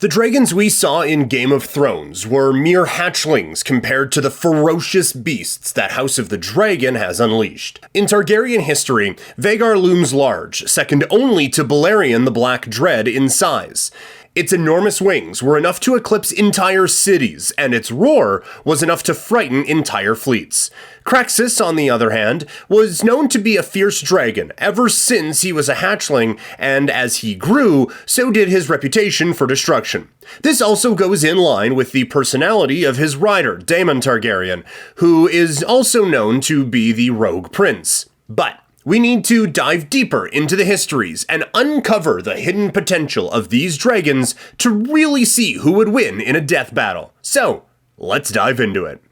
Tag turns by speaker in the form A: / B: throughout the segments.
A: The dragons we saw in Game of Thrones were mere hatchlings compared to the ferocious beasts that House of the Dragon has unleashed. In Targaryen history, Vhagar looms large, second only to Balerion the Black Dread in size. Its enormous wings were enough to eclipse entire cities, and its roar was enough to frighten entire fleets. Caraxes, on the other hand, was known to be a fierce dragon ever since he was a hatchling, and as he grew, so did his reputation for destruction. This also goes in line with the personality of his rider, Daemon Targaryen, who is also known to be the Rogue Prince. But we need to dive deeper into the histories and uncover the hidden potential of these dragons to really see who would win in a death battle. So, let's dive into it.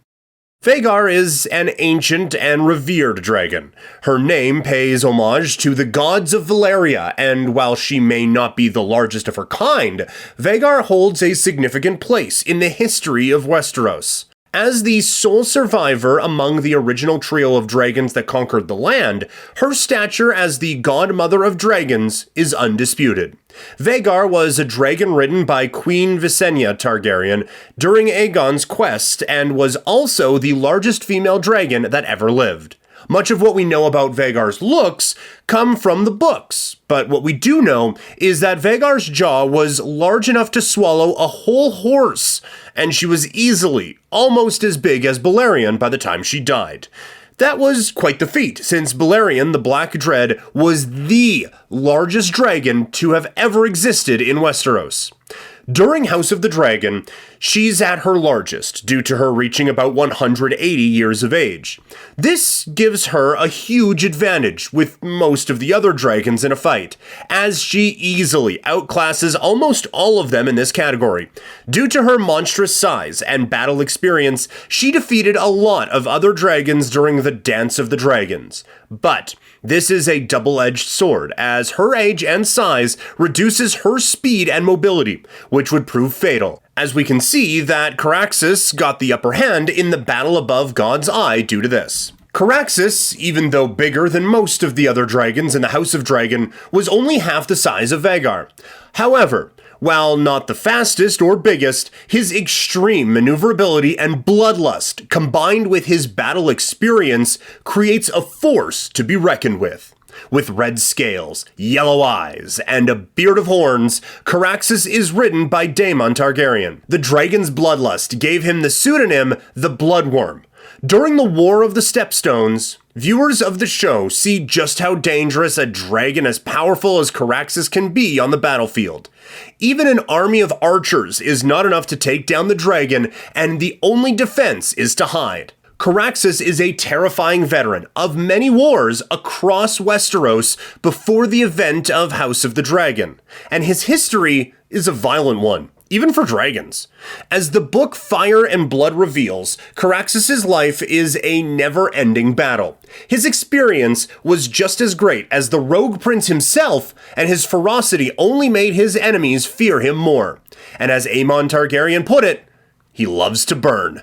A: Vhagar is an ancient and revered dragon. Her name pays homage to the gods of Valyria, and while she may not be the largest of her kind, Vhagar holds a significant place in the history of Westeros. As the sole survivor among the original trio of dragons that conquered the land, her stature as the godmother of dragons is undisputed. Vhagar was a dragon ridden by Queen Visenya Targaryen during Aegon's quest and was also the largest female dragon that ever lived. Much of what we know about Vhagar's looks come from the books, but what we do know is that Vhagar's jaw was large enough to swallow a whole horse, and she was easily almost as big as Balerion by the time she died. That was quite the feat, since Balerion the Black Dread was the largest dragon to have ever existed in Westeros. During House of the Dragon, she's at her largest, due to her reaching about 180 years of age. This gives her a huge advantage with most of the other dragons in a fight, as she easily outclasses almost all of them in this category. Due to her monstrous size and battle experience, she defeated a lot of other dragons during the Dance of the Dragons. But this is a double-edged sword, as her age and size reduces her speed and mobility, which would prove fatal, as we can see that Caraxes got the upper hand in the battle above God's Eye due to this. Caraxes, even though bigger than most of the other dragons in the House of Dragon, was only half the size of Vhagar. However, while not the fastest or biggest, his extreme maneuverability and bloodlust, combined with his battle experience, creates a force to be reckoned with. With red scales, yellow eyes, and a beard of horns, Caraxes is ridden by Daemon Targaryen. The dragon's bloodlust gave him the pseudonym the Bloodworm. During the War of the Stepstones, viewers of the show see just how dangerous a dragon as powerful as Caraxes can be on the battlefield. Even an army of archers is not enough to take down the dragon, and the only defense is to hide. Caraxes is a terrifying veteran of many wars across Westeros before the event of House of the Dragon, and his history is a violent one, even for dragons. As the book Fire and Blood reveals, Caraxes' life is a never-ending battle. His experience was just as great as the Rogue Prince himself, and his ferocity only made his enemies fear him more. And as Aemon Targaryen put it, he loves to burn.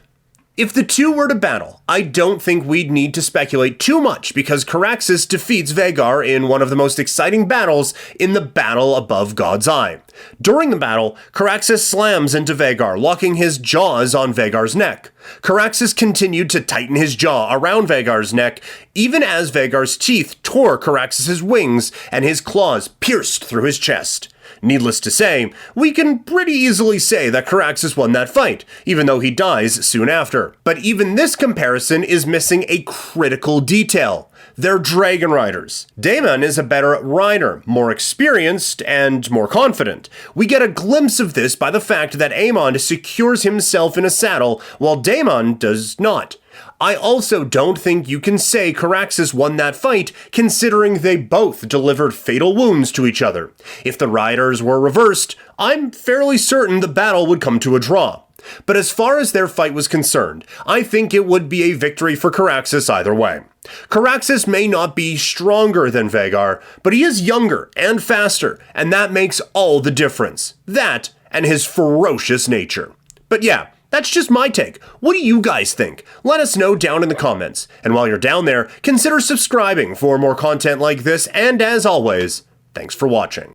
A: If the two were to battle, I don't think we'd need to speculate too much because Caraxes defeats Vhagar in one of the most exciting battles in the battle above God's Eye. During the battle, Caraxes slams into Vhagar, locking his jaws on Vhagar's neck. Caraxes continued to tighten his jaw around Vhagar's neck, even as Vhagar's teeth tore Caraxes' wings and his claws pierced through his chest. Needless to say, we can pretty easily say that Caraxes won that fight, even though he dies soon after. But even this comparison is missing a critical detail. They're dragon riders. Daemon is a better rider, more experienced, and more confident. We get a glimpse of this by the fact that Aemon secures himself in a saddle, while Daemon does not. I also don't think you can say Caraxes won that fight, considering they both delivered fatal wounds to each other. If the riders were reversed, I'm fairly certain the battle would come to a draw. But as far as their fight was concerned, I think it would be a victory for Caraxes either way. Caraxes may not be stronger than Vhagar, but he is younger and faster, and that makes all the difference. That and his ferocious nature. But yeah, that's just my take. What do you guys think? Let us know down in the comments. And while you're down there, consider subscribing for more content like this, and as always, thanks for watching.